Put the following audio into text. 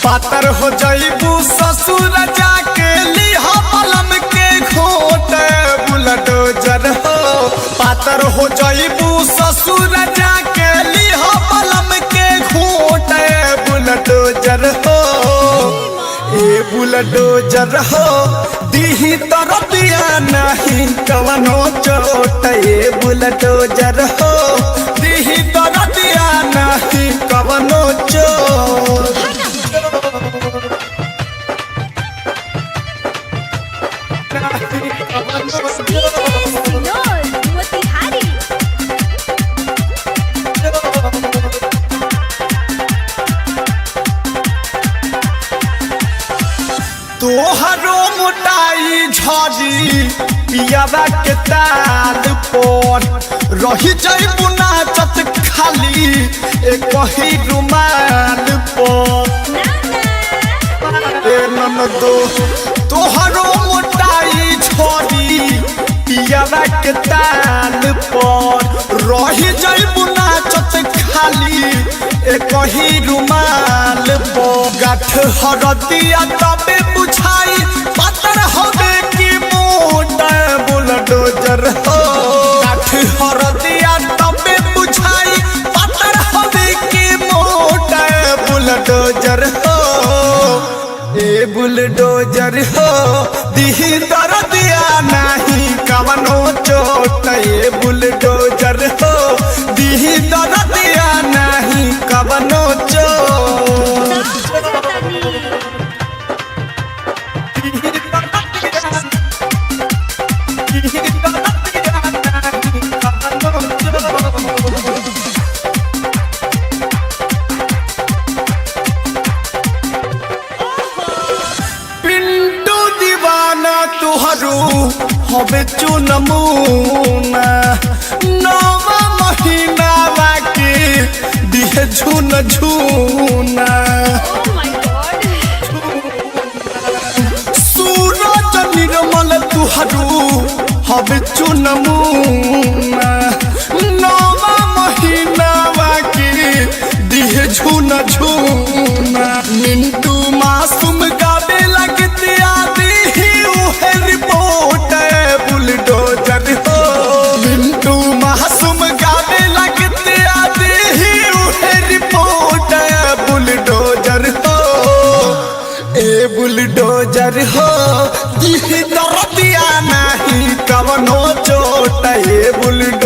पातर हो जाइबू ससुर जाके लिहा पलम के खोट बुलडोजर हो। पातर हो जाइबू ससुर जाके लिहा पलम के खोट बुलडोजर हो। ए बुलडोजर हो दीही तरतिया नहीं कवनो चोट। ए बुलडोजर हो दीही तरतिया नहीं कवनो चोट। तोहरो मोटाई झड़ी पियावा के ताल पर रही जाइबू नाचत खाली एक ही रुमाल पर। ए ननदो तोहरो मोटाई झड़ी पियावा के ताल पर रही जाइबू नाचत खाली एक ही रुमाल पर। गाठ हरदिया तबे बुझाई पातर होबे की मोट बुलडोजर हो। गाठ हरदिया तबे बुझाई पातर होबे की मोट बुलडोजर हो। ए बुलडोजर हो दीही दरदिया नहीं कवनो चोट। ए बुलडोजर हो दीही दरदिया नहीं कवनो चोट। पिंटू दीवाना तुहरू हबे चुनमुना नौवा महीना बाकी दिहे झुन झुना। सूरज निर्मल तुहरू हबे चुनमुना नौवा महीना बाकी दिहे झुन झुना। मिंटू मासूम गावे लगते आदि ही उहे रिपोर्ट बुलडोजर हो। मिंटू मासूम गावे लगते आदि ही उहे रिपोर्ट बुलडोजर हो। ए बुलडोजर हो दीही दरदिया नहीं कवनो चोट। ए बुलडोजर